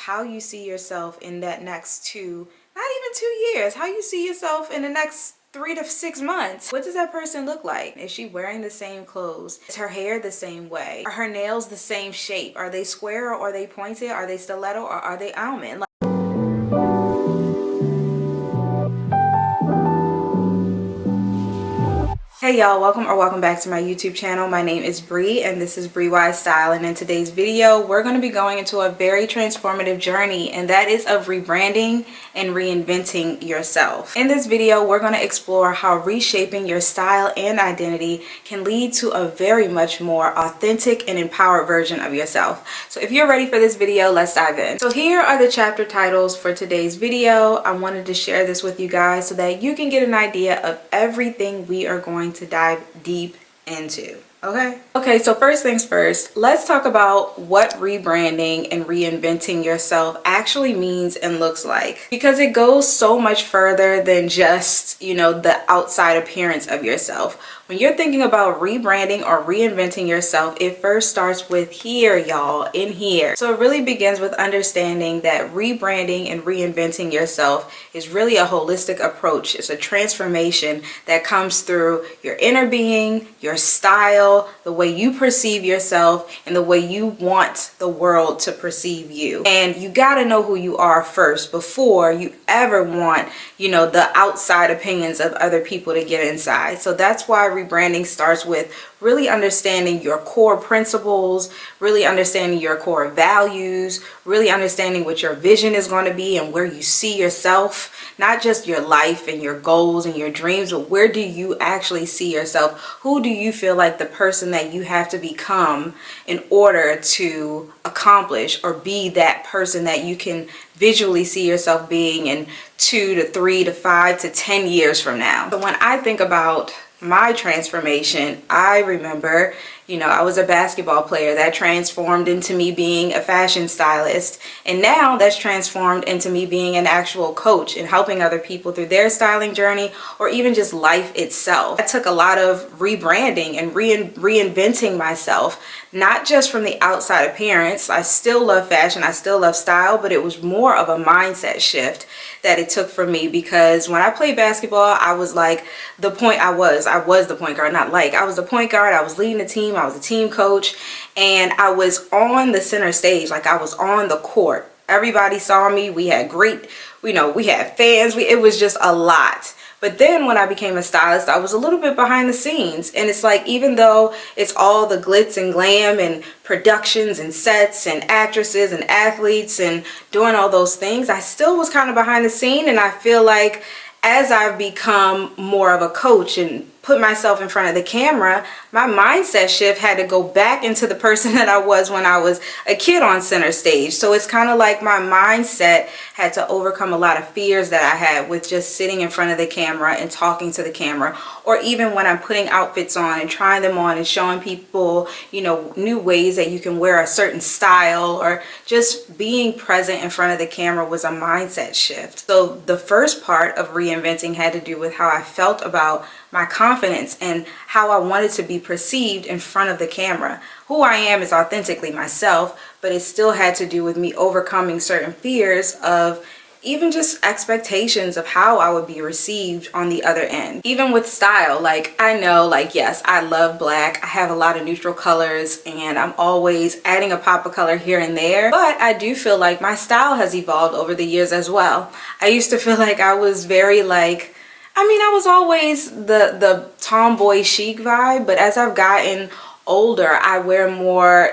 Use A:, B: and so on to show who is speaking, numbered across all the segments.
A: how you see yourself in that next not even 2 years, how you see yourself in the next 3 to 6 months. What does that person look like? Is she wearing the same clothes? Is her hair the same way? Are her nails the same shape? Are they square or are they pointed? Are they stiletto or are they almond? Hey y'all, welcome back to my YouTube channel. My name is Bree and this is Bree Wise Style, and in today's video we're going to be going into a very transformative journey, and that is of rebranding and reinventing yourself. In this video we're going to explore how reshaping your style and identity can lead to a very much more authentic and empowered version of yourself. So if you're ready for this video, let's dive in. So here are the chapter titles for today's video. I wanted to share this with you guys so that you can get an idea of everything we are going to dive deep into. Okay, so first things first, let's talk about what rebranding and reinventing yourself actually means and looks like, because it goes so much further than just, the outside appearance of yourself. When you're thinking about rebranding or reinventing yourself, it first starts with here, y'all, in here. So it really begins with understanding that rebranding and reinventing yourself is really a holistic approach. It's a transformation that comes through your inner being, your style, the way you perceive yourself, and the way you want the world to perceive you. And you gotta know who you are first before you ever want, the outside opinions of other people to get inside. So that's why rebranding starts with really understanding your core principles, really understanding your core values, really understanding what your vision is going to be and where you see yourself, not just your life and your goals and your dreams, but where do you actually see yourself? Who do you feel like the person that you have to become in order to accomplish or be that person that you can visually see yourself being in 2 to 3 to 5 to 10 years from now? So when I think about my transformation, I remember, I was a basketball player that transformed into me being a fashion stylist, and now that's transformed into me being an actual coach and helping other people through their styling journey or even just life itself. I took a lot of rebranding and reinventing myself, not just from the outside appearance. I still love fashion, I still love style, but it was more of a mindset shift that it took for me, because when I played basketball, I was like the point I was the point guard, I was the point guard. I was leading the team, I was a team coach, and I was on the center stage, like I was on the court. Everybody saw me. We had great, we had fans. It was just a lot. But then when I became a stylist, I was a little bit behind the scenes. And it's like, even though it's all the glitz and glam and productions and sets and actresses and athletes and doing all those things, I still was kind of behind the scene. And I feel like as I've become more of a coach and put myself in front of the camera, my mindset shift had to go back into the person that I was when I was a kid on center stage. So it's kind of like my mindset had to overcome a lot of fears that I had with just sitting in front of the camera and talking to the camera, or even when I'm putting outfits on and trying them on and showing people, new ways that you can wear a certain style, or just being present in front of the camera was a mindset shift. So the first part of reinventing had to do with how I felt about my confidence and how I wanted to be perceived in front of the camera. Who I am is authentically myself, but it still had to do with me overcoming certain fears of even just expectations of how I would be received on the other end. Even with style, I know, yes, I love black. I have a lot of neutral colors and I'm always adding a pop of color here and there, but I do feel like my style has evolved over the years as well. I used to feel like I was very I was always the tomboy chic vibe, but as I've gotten older, I wear more,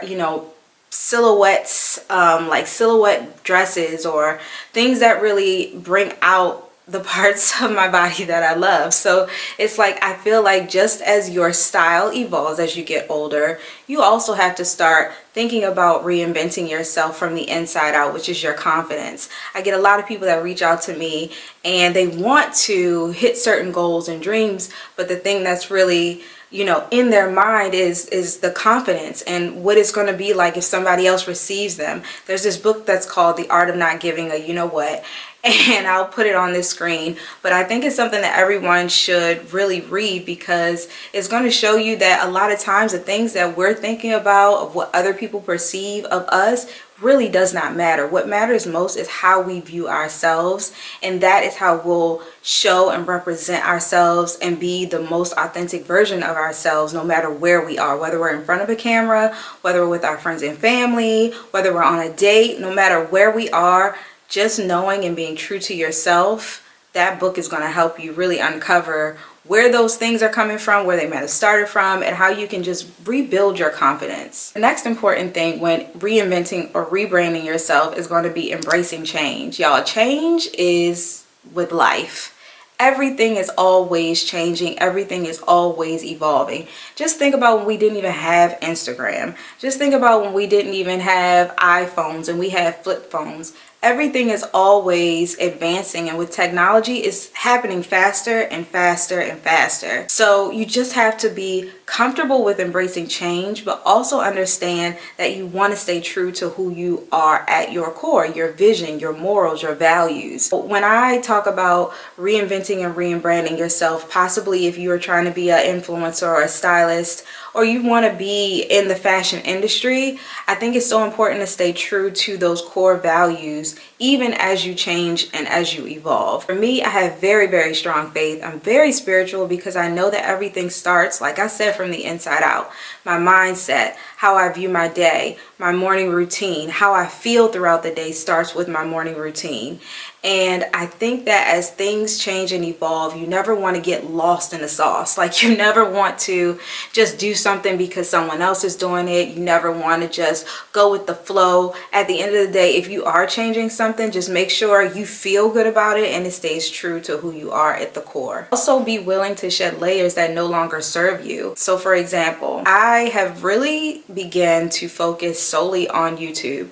A: silhouettes, like silhouette dresses or things that really bring out the parts of my body that I love. So it's like, I feel like just as your style evolves as you get older, you also have to start thinking about reinventing yourself from the inside out, which is your confidence. I get a lot of people that reach out to me and they want to hit certain goals and dreams, but the thing that's really in their mind is the confidence and what it's going to be like if somebody else receives them. There's this book that's called The Art of Not Giving a You Know What, and I'll put it on this screen, but I think it's something that everyone should really read, because it's going to show you that a lot of times the things that we're thinking about of what other people perceive of us really does not matter. What matters most is how we view ourselves, and that is how we'll show and represent ourselves and be the most authentic version of ourselves, no matter where we are, whether we're in front of a camera, whether we're with our friends and family, whether we're on a date. No matter where we are, just knowing and being true to yourself, that book is going to help you really uncover where those things are coming from, where they might have started from, and how you can just rebuild your confidence. The next important thing when reinventing or rebranding yourself is going to be embracing change. Y'all, change is with life. Everything is always changing. Everything is always evolving. Just think about when we didn't even have Instagram. Just think about when we didn't even have iPhones and we had flip phones. Everything is always advancing, and with technology, it's happening faster and faster and faster. So you just have to be comfortable with embracing change, but also understand that you want to stay true to who you are at your core, your vision, your morals, your values. When I talk about reinventing and rebranding yourself, possibly if you are trying to be an influencer or a stylist, or you want to be in the fashion industry, I think it's so important to stay true to those core values, even as you change and as you evolve. For me, I have very, very strong faith. I'm very spiritual because I know that everything starts, like I said, from the inside out. My mindset, how I view my day, my morning routine, how I feel throughout the day starts with my morning routine. And I think that as things change and evolve, you never want to get lost in the sauce. Like, you never want to just do something because someone else is doing it. You never want to just go with the flow. At the end of the day, if you are changing something, just make sure you feel good about it and it stays true to who you are at the core. Also, be willing to shed layers that no longer serve you. So for example, I have really begun to focus solely on YouTube.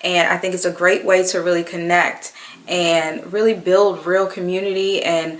A: And I think it's a great way to really connect and really build real community and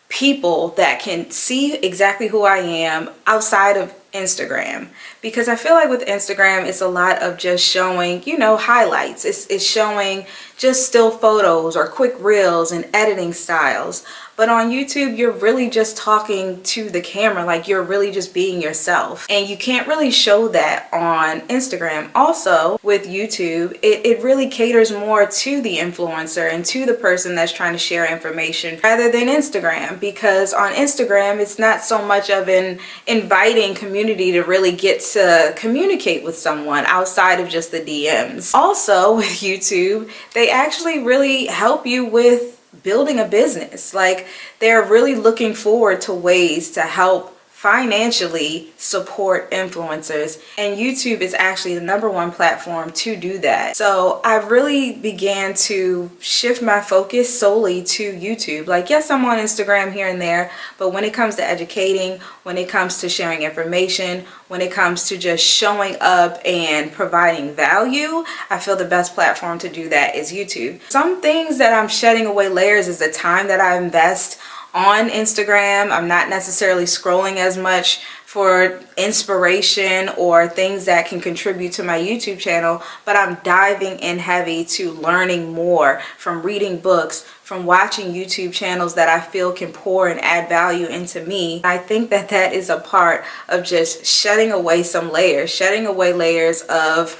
A: people that can see exactly who I am outside of Instagram. Because I feel like with Instagram, it's a lot of just showing, highlights. It's showing just still photos or quick reels and editing styles. But on YouTube, you're really just talking to the camera, like you're really just being yourself. And you can't really show that on Instagram. Also, with YouTube, it really caters more to the influencer and to the person that's trying to share information rather than Instagram. Because on Instagram, it's not so much of an inviting community to really get to communicate with someone outside of just the DMs. Also, with YouTube, they actually really help you with building a business. Like, they're really looking forward to ways to help financially support influencers, and YouTube is actually the #1 platform to do that. So I really began to shift my focus solely to YouTube. Like, yes, I'm on Instagram here and there, but when it comes to educating, when it comes to sharing information, when it comes to just showing up and providing value, I feel the best platform to do that is YouTube. Some things that I'm shedding away layers is the time that I invest on Instagram. I'm not necessarily scrolling as much for inspiration or things that can contribute to my YouTube channel, but I'm diving in heavy to learning more, from reading books, from watching YouTube channels that I feel can pour and add value into me. I think that that is a part of just shedding away some layers, shedding away layers of,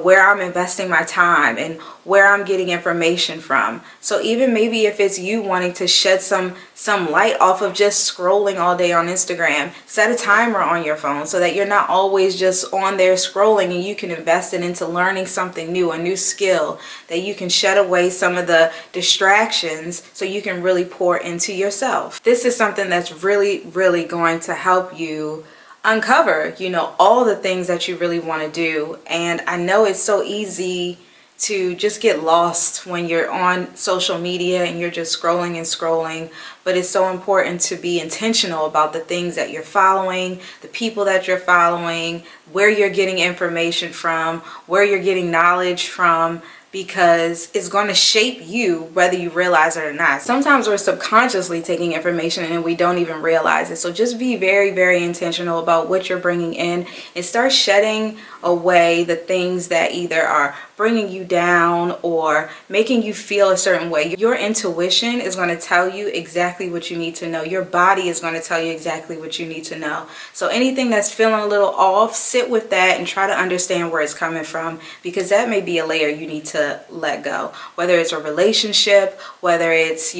A: where I'm investing my time and where I'm getting information from. So even maybe if it's you wanting to shed some light off of just scrolling all day on Instagram, set a timer on your phone so that you're not always just on there scrolling, and you can invest it into learning something new, a new skill, that you can shed away some of the distractions so you can really pour into yourself. This is something that's really, really going to help you uncover, all the things that you really want to do. And I know it's so easy to just get lost when you're on social media and you're just scrolling and scrolling, but it's so important to be intentional about the things that you're following, the people that you're following, where you're getting information from, where you're getting knowledge from, because it's going to shape you whether you realize it or not. Sometimes we're subconsciously taking information and we don't even realize it. So just be very, very intentional about what you're bringing in and start shedding away the things that either are bringing you down or making you feel a certain way. Your intuition is going to tell you exactly what you need to know. Your body is going to tell you exactly what you need to know. So anything that's feeling a little off, sit with that and try to understand where it's coming from, because that may be a layer you need to let go. Whether it's a relationship, whether it's,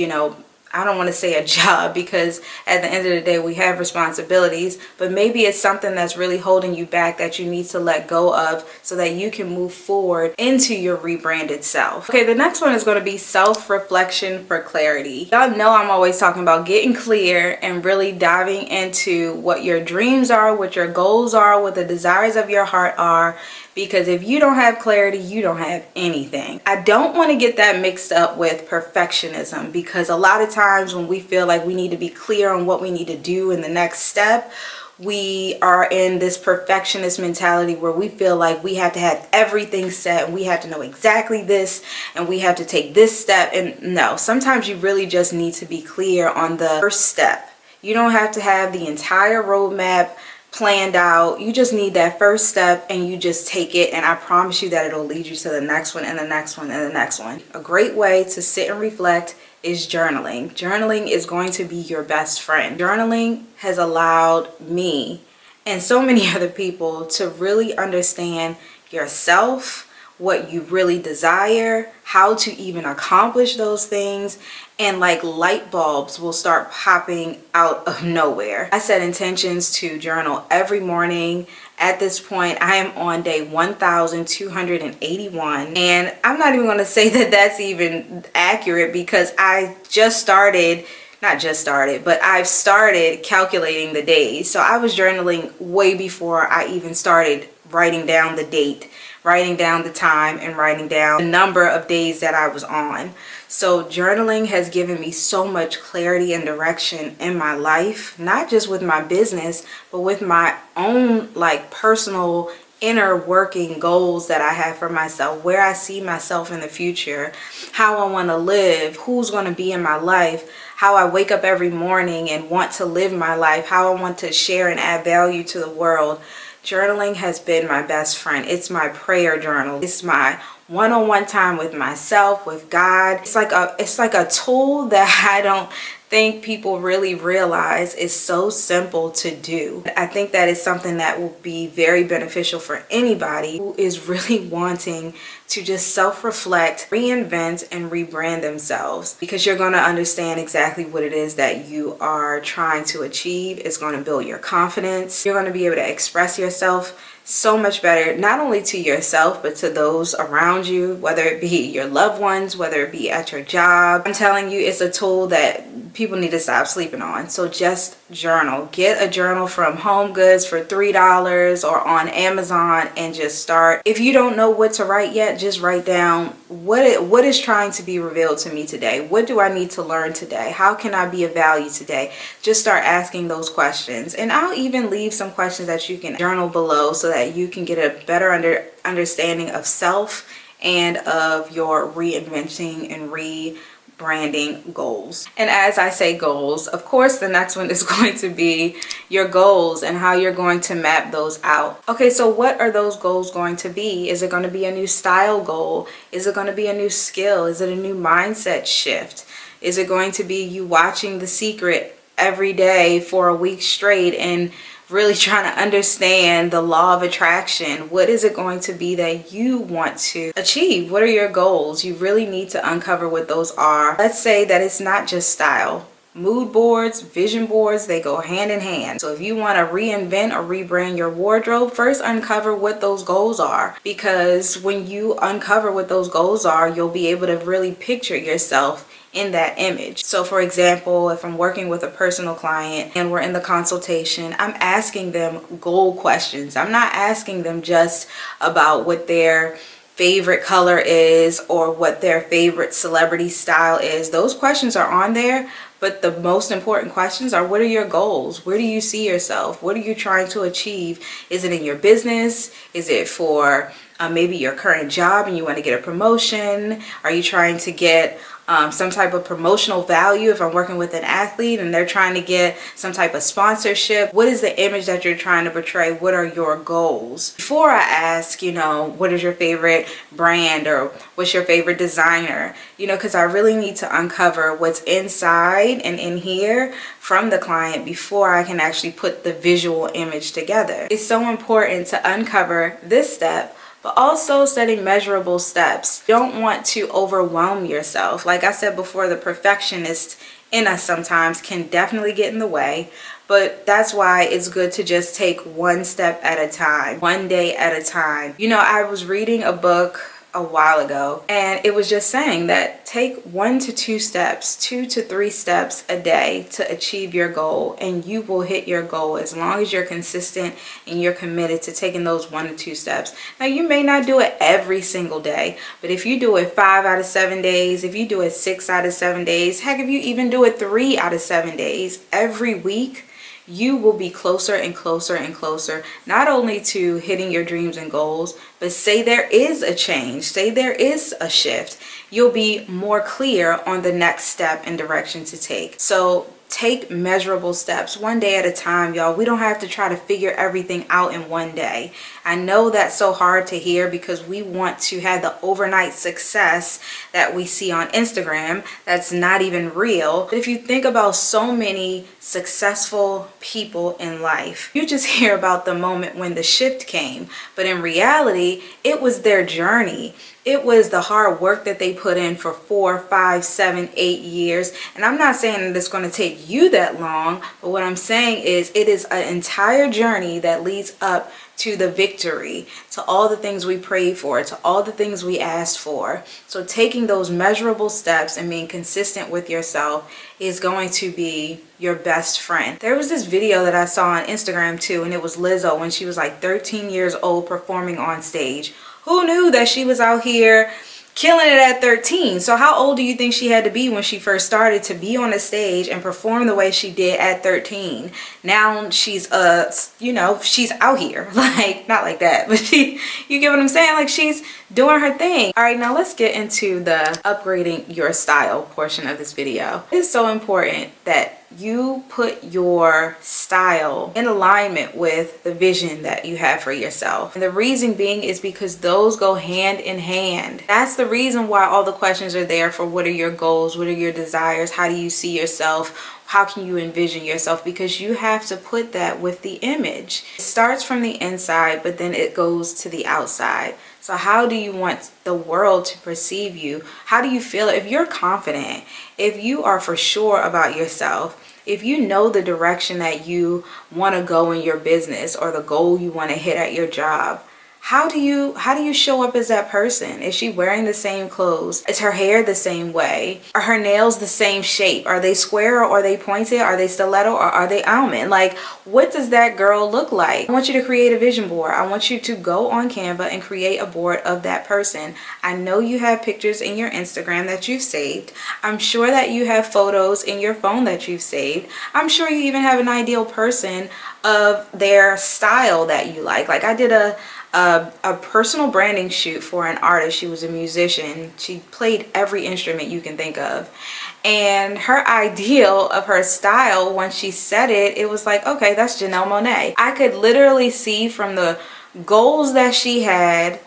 A: I don't want to say a job, because at the end of the day we have responsibilities, but maybe it's something that's really holding you back that you need to let go of so that you can move forward into your rebranded self. Okay, the next one is going to be self-reflection for clarity. Y'all know I'm always talking about getting clear and really diving into what your dreams are, what your goals are, what the desires of your heart are. Because if you don't have clarity, you don't have anything. I don't want to get that mixed up with perfectionism, because a lot of times when we feel like we need to be clear on what we need to do in the next step, we are in this perfectionist mentality where we feel like we have to have everything set and we have to know exactly this and we have to take this step. And no, sometimes you really just need to be clear on the first step. You don't have to have the entire roadmap planned out. You just need that first step and you just take it, and I promise you that it'll lead you to the next one and the next one and the next one. A great way to sit and reflect is journaling. Journaling is going to be your best friend. Journaling has allowed me and so many other people to really understand yourself, what you really desire, how to even accomplish those things, and like light bulbs will start popping out of nowhere. I set intentions to journal every morning. At this point, I am on day 1281, and I'm not even going to say that that's even accurate, because I just started, not just started, but I've started calculating the days. So I was journaling way before I even started writing down the date, writing down the time, and writing down the number of days that I was on. So journaling has given me so much clarity and direction in my life, not just with my business, but with my own like personal inner working goals that I have for myself, where I see myself in the future, how I want to live, who's going to be in my life, how I wake up every morning and want to live my life, how I want to share and add value to the world. Journaling has been my best friend. It's my prayer journal. It's my one-on-one time with myself, with God. It's like a tool that I don't think people really realize is so simple to do. I think that is something that will be very beneficial for anybody who is really wanting to just self-reflect, reinvent, and rebrand themselves, because you're going to understand exactly what it is that you are trying to achieve. It's going to build your confidence. You're going to be able to express yourself so much better, not only to yourself, but to those around you, whether it be your loved ones, whether it be at your job. I'm telling you, it's a tool that people need to stop sleeping on. So just journal. Get a journal from Home Goods for $3 or on Amazon and just start. If you don't know what to write yet, just write down what is trying to be revealed to me today. What do I need to learn today? How can I be of value today? Just start asking those questions. And I'll even leave some questions that you can journal below so that you can get a better understanding of self and of your reinventing and rebranding goals. And as I say goals, of course the next one is going to be your goals and how you're going to map those out. Okay, so what are those goals going to be? Is it going to be a new style goal? Is it going to be a new skill? Is it a new mindset shift? Is it going to be you watching The Secret every day for a week straight and really trying to understand the law of attraction? What is it going to be that you want to achieve? What are your goals? You really need to uncover what those are. Let's say that it's not just style. Mood boards, vision boards, they go hand in hand. So if you want to reinvent or rebrand your wardrobe, first uncover what those goals are. Because when you uncover what those goals are, you'll be able to really picture yourself in that image. So for example, if I'm working with a personal client and we're in the consultation, I'm asking them goal questions. I'm not asking them just about what their favorite color is or what their favorite celebrity style is. Those questions are on there, but the most important questions are, what are your goals? Where do you see yourself? What are you trying to achieve? Is it in your business? Is it for maybe your current job and you want to get a promotion? Are you trying to get some type of promotional value? If I'm working with an athlete and they're trying to get some type of sponsorship, what is the image that you're trying to portray? What are your goals? Before I ask, what is your favorite brand or what's your favorite designer, because I really need to uncover what's inside and in here from the client before I can actually put the visual image together. It's so important to uncover this step, but also setting measurable steps. You don't want to overwhelm yourself. Like I said before, the perfectionist in us sometimes can definitely get in the way, but that's why it's good to just take one step at a time, one day at a time. I was reading a book a while ago, and it was just saying that take 1 to 2 steps, 2 to 3 steps a day to achieve your goal, and you will hit your goal as long as you're consistent and you're committed to taking those 1 to 2 steps. Now, you may not do it every single day, but if you do it 5 out of 7 days, if you do it 6 out of 7 days, heck, if you even do it 3 out of 7 days every week, you will be closer and closer and closer, not only to hitting your dreams and goals, but say there is a change, say there is a shift, you'll be more clear on the next step and direction to take. So take measurable steps, one day at a time, y'all. We don't have to try to figure everything out in one day. I know that's so hard to hear because we want to have the overnight success that we see on Instagram that's not even real. But if you think about so many successful people in life, you just hear about the moment when the shift came, but in reality, it was their journey. It was the hard work that they put in for 4, 5, 7, 8 years. And I'm not saying that it's going to take you that long, but what I'm saying is it is an entire journey that leads up to the victory, to all the things we prayed for, to all the things we asked for. So taking those measurable steps and being consistent with yourself is going to be your best friend. There was this video that I saw on Instagram too, and it was Lizzo when she was like 13 years old performing on stage. Who knew that she was out here killing it at 13? So how old do you think she had to be when she first started to be on a stage and perform the way she did at 13? Now she's she's out here, like, not like that, but you get what I'm saying? Like, she's doing her thing. All right, now let's get into the upgrading your style portion of this video. It is so important that you put your style in alignment with the vision that you have for yourself. And the reason being is because those go hand in hand. That's the reason why all the questions are there for what are your goals, what are your desires, how do you see yourself, how can you envision yourself, because you have to put that with the image. It starts from the inside, but then it goes to the outside. So how do you want the world to perceive you? How do you feel? If you're confident, if you are for sure about yourself, if you know the direction that you want to go in your business or the goal you want to hit at your job, how do you show up as that person? Is she wearing the same clothes? Is her hair the same way? Are her nails the same shape? Are they square or are they pointed? Are they stiletto or are they almond? Like, what does that girl look like? I want you to create a vision board. I want you to go on Canva and create a board of that person. I know you have pictures in your Instagram that you've saved. I'm sure that you have photos in your phone that you've saved. I'm sure you even have an ideal person of their style that you like. Like, I did a personal branding shoot for an artist. She was a musician. She played every instrument you can think of. And her ideal of her style, when she said it, it was like, okay, that's Janelle Monáe. I could literally see from the goals that she had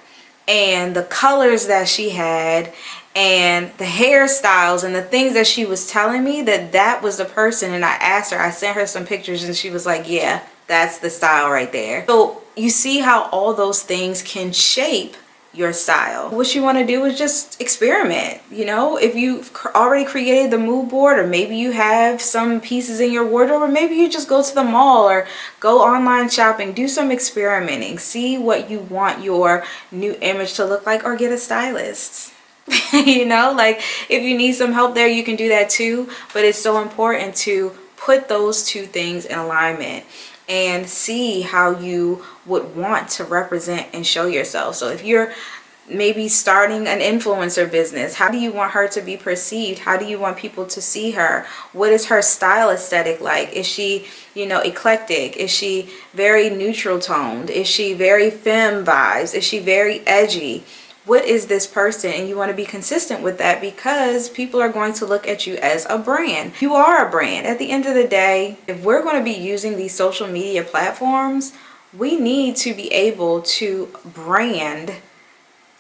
A: and the colors that she had and the hairstyles and the things that she was telling me, that that was the person. And I asked her, I sent her some pictures and she was like, yeah, that's the style right there. So you see how all those things can shape your style. What you want to do is just experiment. If you've already created the mood board, or maybe you have some pieces in your wardrobe, or maybe you just go to the mall or go online shopping, do some experimenting, see what you want your new image to look like, or get a stylist. Like, if you need some help there, you can do that too. But it's so important to put those two things in alignment and see how you would want to represent and show yourself. So if you're maybe starting an influencer business. How do you want her to be perceived? How do you want people to see her? What is her style aesthetic like? Is she, eclectic? Is she very neutral toned? Is she very femme vibes? Is she very edgy? What is this person? And you want to be consistent with that, because people are going to look at you as a brand. You are a brand. At the end of the day, if we're going to be using these social media platforms, we need to be able to brand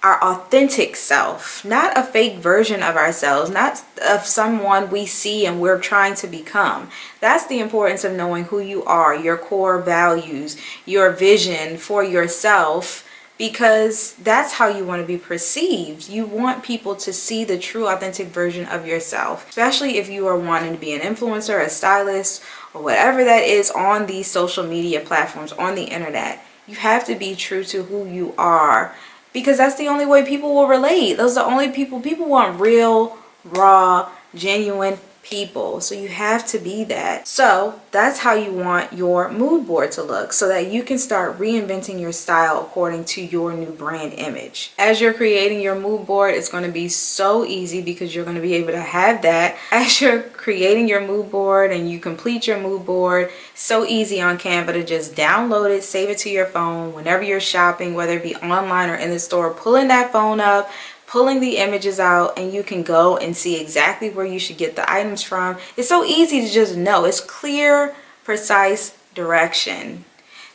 A: our authentic self, not a fake version of ourselves, not of someone we see and we're trying to become. That's the importance of knowing who you are, your core values, your vision for yourself, because that's how you want to be perceived. You want people to see the true authentic version of yourself, especially if you are wanting to be an influencer, a stylist, or whatever that is on these social media platforms, on the internet. You have to be true to who you are, because that's the only way people will relate. Those are the only people want real, raw, genuine people. So you have to be that. So that's how you want your mood board to look, so that you can start reinventing your style according to your new brand image. As you're creating your mood board, it's going to be so easy, because you're going to be able to have that as you're creating your mood board and you complete your mood board. So easy on Canva to just download it, save it to your phone whenever you're shopping, whether it be online or in the store, pulling that phone up, pulling the images out, and you can go and see exactly where you should get the items from. It's so easy to just know. It's clear, precise direction.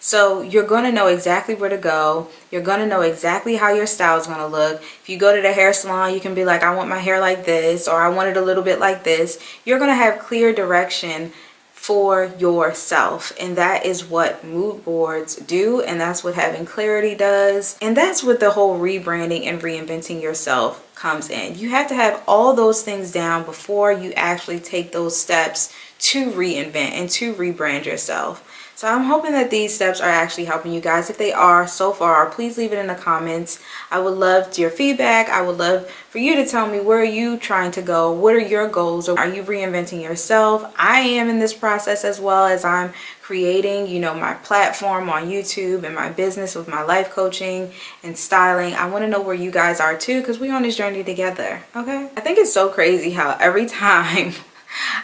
A: So you're going to know exactly where to go. You're going to know exactly how your style is going to look. If you go to the hair salon, you can be like, I want my hair like this, or I want it a little bit like this. You're going to have clear direction for yourself, and that is what mood boards do, and that's what having clarity does, and that's what the whole rebranding and reinventing yourself comes in. You have to have all those things down before you actually take those steps to reinvent and to rebrand yourself. So I'm hoping that these steps are actually helping you guys. If they are so far, please leave it in the comments. I would love your feedback. I would love for you to tell me, where are you trying to go? What are your goals? Or are you reinventing yourself? I am in this process, as well as I'm creating, my platform on YouTube and my business with my life coaching and styling. I want to know where you guys are too, because we're on this journey together. Okay. I think it's so crazy how every time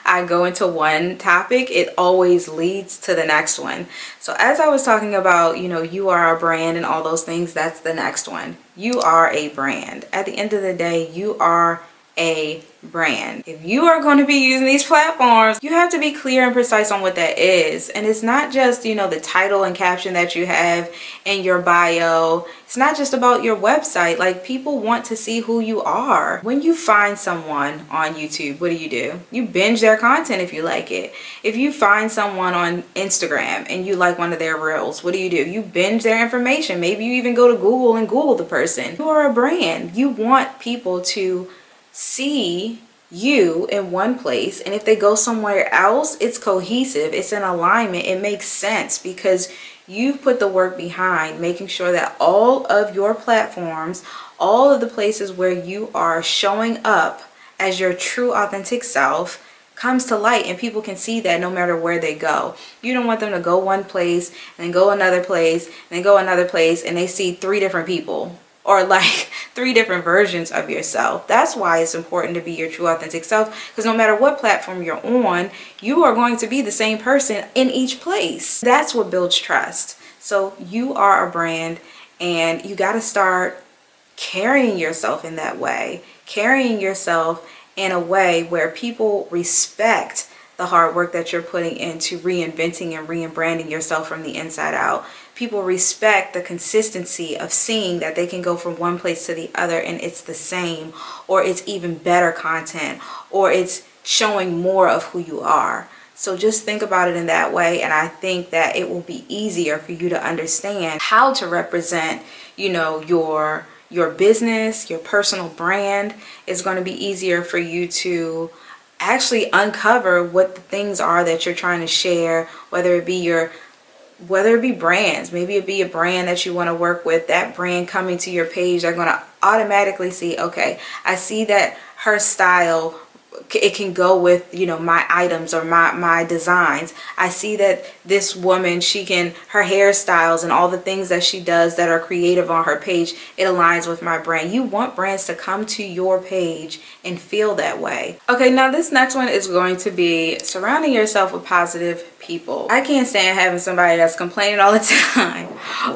A: I go into one topic, it always leads to the next one. So as I was talking about, you are a brand and all those things, that's the next one. You are a brand. At the end of the day, you are a brand. If you are going to be using these platforms, you have to be clear and precise on what that is. And it's not just, the title and caption that you have in your bio. It's not just about your website. Like, people want to see who you are. When you find someone on YouTube, what do? You binge their content if you like it. If you find someone on Instagram and you like one of their reels, what do? You binge their information. Maybe you even go to Google and Google the person. You are a brand. You want people to see you in one place, and if they go somewhere else, it's cohesive, it's in alignment, it makes sense, because you've put the work behind making sure that all of your platforms, all of the places where you are showing up as your true authentic self, comes to light, and people can see that no matter where they go. You don't want them to go one place and then go another place and then go another place, and they see 3 different people, or like 3 different versions of yourself. That's why it's important to be your true authentic self, because no matter what platform you're on, you are going to be the same person in each place. That's what builds trust. So you are a brand, and you got to start carrying yourself in that way, carrying yourself in a way where people respect the hard work that you're putting into reinventing and rebranding yourself from the inside out. People respect the consistency of seeing that they can go from one place to the other and it's the same, or it's even better content, or it's showing more of who you are. So just think about it in that way, and I think that it will be easier for you to understand how to represent, your business, your personal brand. Is going to be easier for you to actually uncover what the things are that you're trying to share, whether it be brands. Maybe it be a brand that you want to work with. That brand coming to your page, they're going to automatically see, okay, I see that her style it can go with, you know, my items or my designs. I see that this woman, her hairstyles and all the things that she does that are creative on her page, it aligns with my brand. You want brands to come to your page and feel that way. Okay, now this next one is going to be surrounding yourself with positive people. I can't stand having somebody that's complaining all the time,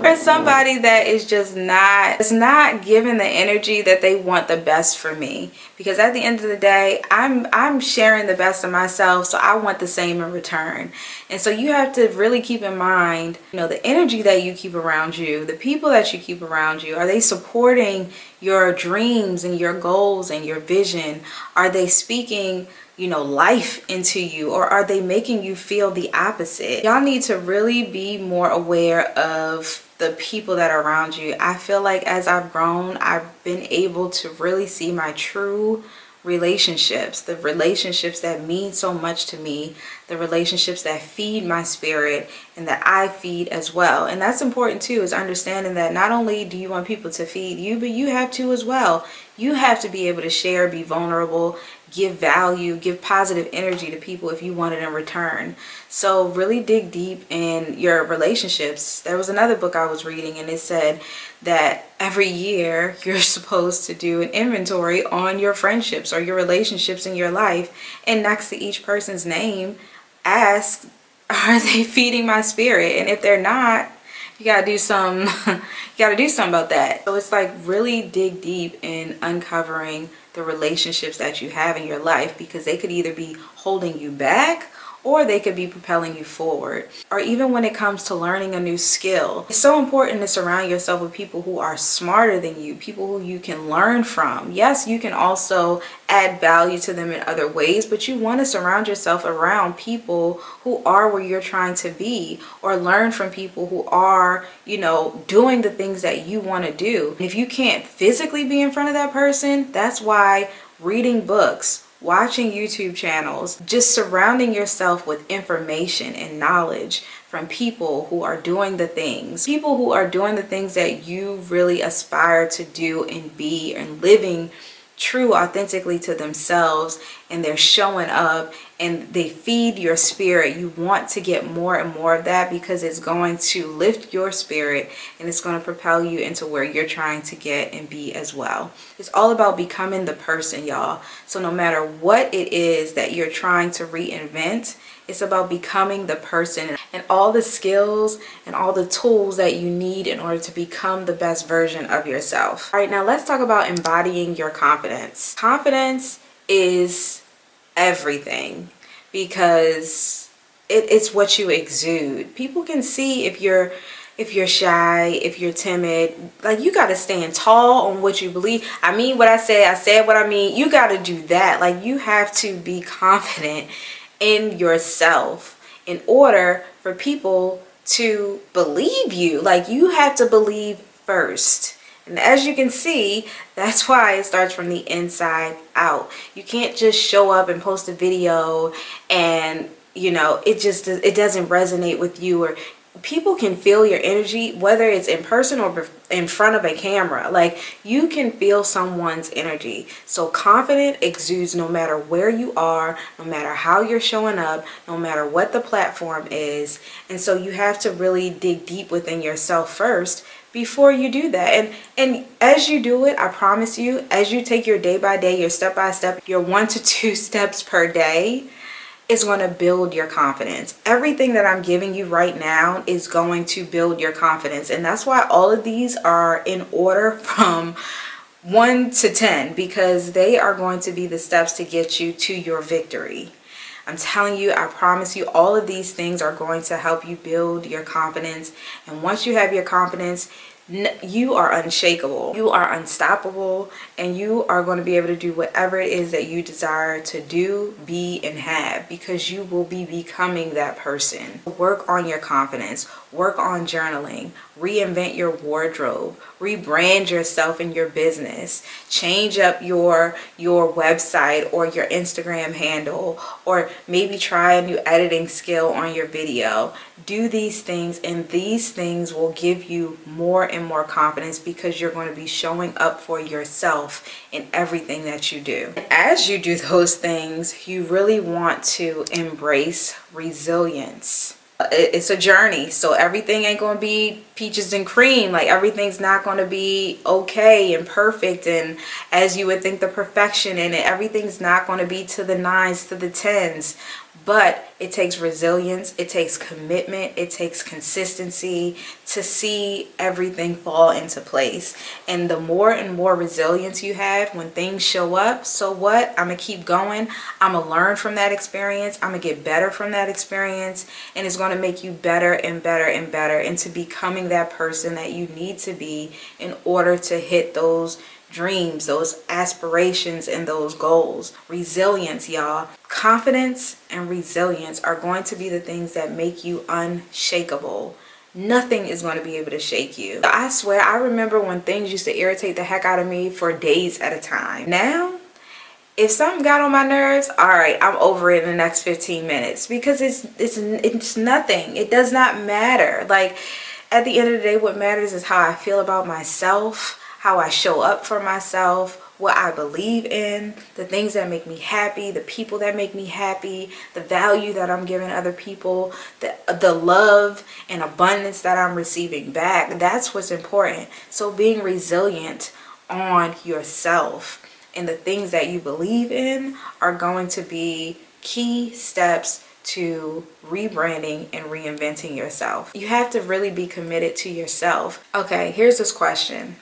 A: or somebody that is just not giving the energy that they want the best for me. Because at the end of the day, I'm sharing the best of myself, so I want the same in return. And so you have to really keep in mind, you know, the energy that you keep around you, the people that you keep around you. Are they supporting your dreams and your goals and your vision? Are they speaking, you know, life into you, or are they making you feel the opposite? Y'all need to really be more aware of the people that are around you. I feel like as I've grown, I've been able to really see my true relationships, the relationships that mean so much to me, the relationships that feed my spirit and that I feed as well. And that's important too, is understanding that not only do you want people to feed you, but you have to as well. You have to be able to share, be vulnerable, give value, give positive energy to people if you want it in return. So really dig deep in your relationships. There was another book I was reading, and it said that every year you're supposed to do an inventory on your friendships or your relationships in your life, and next to each person's name, ask, are they feeding my spirit? And if they're not, you gotta do something about that. So it's like really dig deep in uncovering the relationships that you have in your life, because they could either be holding you back or they could be propelling you forward. Or even when it comes to learning a new skill, it's so important to surround yourself with people who are smarter than you, people who you can learn from. Yes, you can also add value to them in other ways, but you want to surround yourself around people who are where you're trying to be, or learn from people who are, you know, doing the things that you want to do. If you can't physically be in front of that person, that's why reading books, watching YouTube channels, just surrounding yourself with information and knowledge from people who are doing the things, that you really aspire to do and be, and living true authentically to themselves, and they're showing up and they feed your spirit. You want to get more and more of that, because it's going to lift your spirit and it's going to propel you into where you're trying to get and be as well. It's all about becoming the person, y'all. So no matter what it is that you're trying to reinvent, it's about becoming the person and all the skills and all the tools that you need in order to become the best version of yourself. All right, now let's talk about embodying your confidence. Confidence is everything, because it's what you exude. People can see if you're shy, if you're timid. Like, you got to stand tall on what you believe. I mean what I said what I mean. You got to do that. Like, you have to be confident in yourself in order for people to believe you. Like, you have to believe first. And as you can see, that's why it starts from the inside out. You can't just show up and post a video and, you know, it doesn't resonate with you, or people can feel your energy, whether it's in person or in front of a camera. Like, you can feel someone's energy. So confidence exudes no matter where you are, no matter how you're showing up, no matter what the platform is. And so you have to really dig deep within yourself first before you do that. And as you do it, I promise you, as you take your day by day, your step by step, your 1 to 2 steps per day, is going to build your confidence. Everything that I'm giving you right now is going to build your confidence. And that's why all of these are in order from 1 to 10, because they are going to be the steps to get you to your victory. I'm telling you, I promise you, all of these things are going to help you build your confidence. And once you have your confidence, you are unshakable, you are unstoppable, and you are going to be able to do whatever it is that you desire to do, be, and have, because you will be becoming that person. Work on your confidence, work on journaling, reinvent your wardrobe, rebrand yourself in your business, change up your website or your Instagram handle, or maybe try a new editing skill on your video. Do these things, and these things will give you more and more confidence, because you're going to be showing up for yourself yourself in everything that you do. As you do those things, you really want to embrace resilience. It's a journey, so everything ain't going to be peaches and cream. Like, everything's not going to be okay and perfect and as you would think, the perfection in it. Everything's not going to be to the 9s, to the 10s. But it takes resilience, it takes commitment, it takes consistency to see everything fall into place. And the more and more resilience you have when things show up, so what? I'm going to keep going. I'm going to learn from that experience. I'm going to get better from that experience. And it's going to make you better and better and better into becoming that person that you need to be in order to hit those dreams, those aspirations, and those goals. Resilience, y'all. Confidence and resilience are going to be the things that make you unshakable. Nothing is going to be able to shake you. I swear, I remember when things used to irritate the heck out of me for days at a time. Now, if something got on my nerves, all right, I'm over it in the next 15 minutes because it's nothing. It does not matter. Like, at the end of the day, what matters is how I feel about myself, how I show up for myself, what I believe in, the things that make me happy, the people that make me happy, the value that I'm giving other people, the love and abundance that I'm receiving back. That's what's important. So being resilient on yourself and the things that you believe in are going to be key steps to rebranding and reinventing yourself. You have to really be committed to yourself. Okay, here's this question.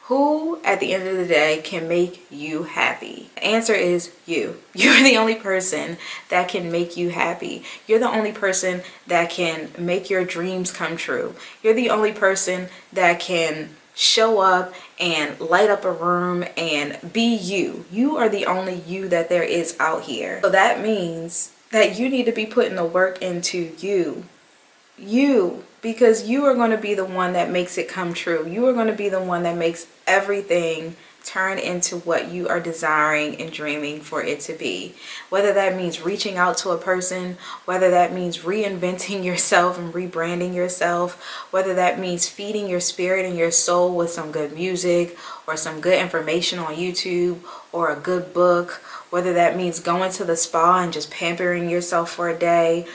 A: Who, at the end of the day, can make you happy? The answer is you. You're the only person that can make you happy. You're the only person that can make your dreams come true. You're the only person that can show up and light up a room and be you. You are the only you that there is out here. So that means that you need to be putting the work into you. Because you are going to be the one that makes it come true. You are going to be the one that makes everything turn into what you are desiring and dreaming for it to be. Whether that means reaching out to a person, whether that means reinventing yourself and rebranding yourself, whether that means feeding your spirit and your soul with some good music or some good information on YouTube or a good book, whether that means going to the spa and just pampering yourself for a day,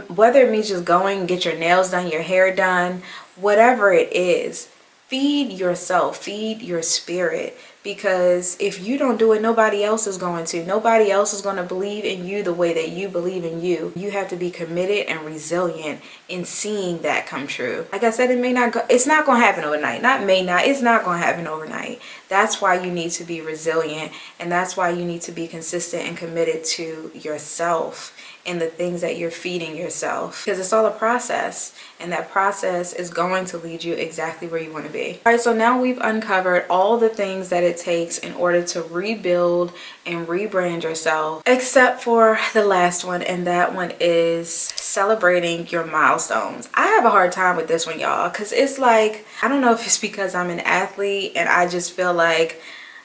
A: whether it means just going and get your nails done, your hair done, whatever it is, feed yourself, feed your spirit. Because if you don't do it, nobody else is going to. Nobody else is going to believe in you the way that you believe in you. You have to be committed and resilient in seeing that come true. Like I said, it's not going to happen overnight. It's not going to happen overnight. That's why you need to be resilient, and that's why you need to be consistent and committed to yourself and the things that you're feeding yourself, because it's all a process, and that process is going to lead you exactly where you want to be. All right, so now we've uncovered all the things that it takes in order to rebuild and rebrand yourself, except for the last one, and that one is celebrating your milestones. I have a hard time with this one, y'all, because it's like, I don't know if it's because I'm an athlete and I just feel like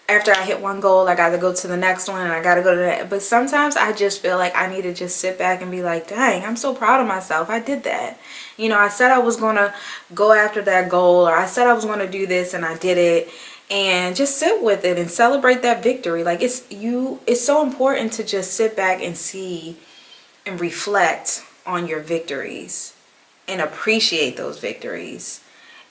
A: after I hit one goal, I got to go to the next one and I got to go to that. But sometimes I just feel like I need to just sit back and be like, dang, I'm so proud of myself. I did that. You know, I said I was going to go after that goal, or I said I was going to do this and I did it. And just sit with it and celebrate that victory. Like, it's so important to just sit back and see and reflect on your victories and appreciate those victories.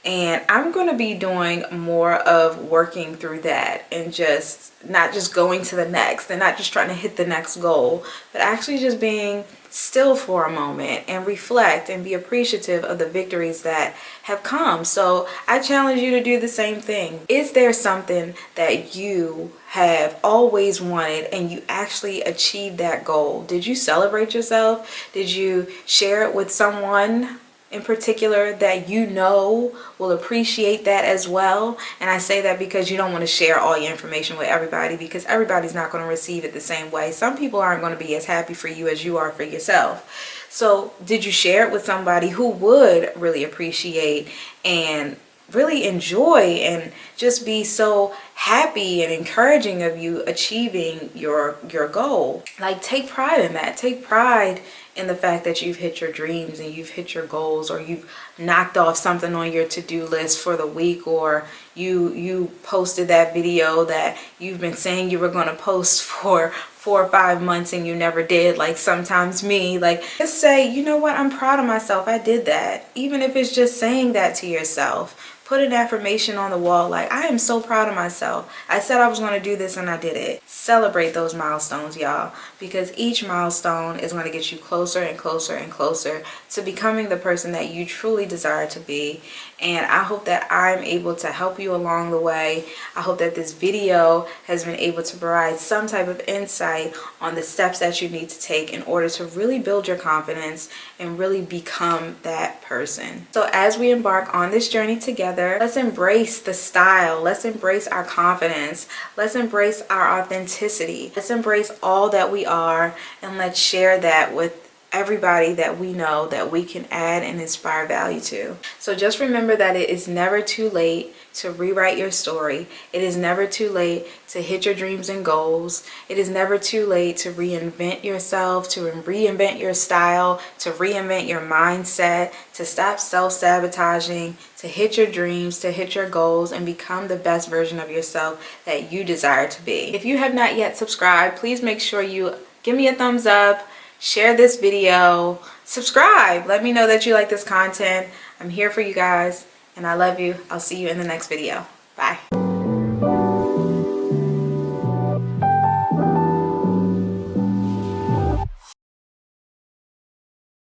A: And I'm going to be doing more of working through that, and just not just going to the next and not just trying to hit the next goal, but actually just being still for a moment and reflect and be appreciative of the victories that have come. So I challenge you to do the same thing. Is there something that you have always wanted and you actually achieved that goal? Did you celebrate yourself? Did you share it with someone in particular that you know will appreciate that as well? And I say that because you don't want to share all your information with everybody, because everybody's not going to receive it the same way. Some people aren't going to be as happy for you as you are for yourself. So did you share it with somebody who would really appreciate and really enjoy and just be so happy and encouraging of you achieving your goal. Like, take pride in that. Take pride in the fact that you've hit your dreams and you've hit your goals, or you've knocked off something on your to-do list for the week, or you posted that video that you've been saying you were going to post for 4 or 5 months and you never did. Like sometimes me, like, just say, you know what, I'm proud of myself, I did that. Even if it's just saying that to yourself. Put an affirmation on the wall like, I am so proud of myself. I said I was going to do this and I did it. Celebrate those milestones, y'all, because each milestone is going to get you closer and closer and closer to becoming the person that you truly desire to be. And I hope that I'm able to help you along the way. I hope that this video has been able to provide some type of insight on the steps that you need to take in order to really build your confidence and really become that person. So as we embark on this journey together, let's embrace the style. Let's embrace our confidence. Let's embrace our authenticity. Let's embrace all that we are, and let's share that with everybody that we know that we can add and inspire value to. So just remember that it is never too late to rewrite your story. It is never too late to hit your dreams and goals. It is never too late to reinvent yourself, to reinvent your style, to reinvent your mindset, to stop self-sabotaging, to hit your dreams, to hit your goals, and become the best version of yourself that you desire to be. If you have not yet subscribed, please make sure you give me a thumbs up, share this video, subscribe. Let me know that you like this content. I'm here for you guys, and I love you. I'll see you in the next video. Bye.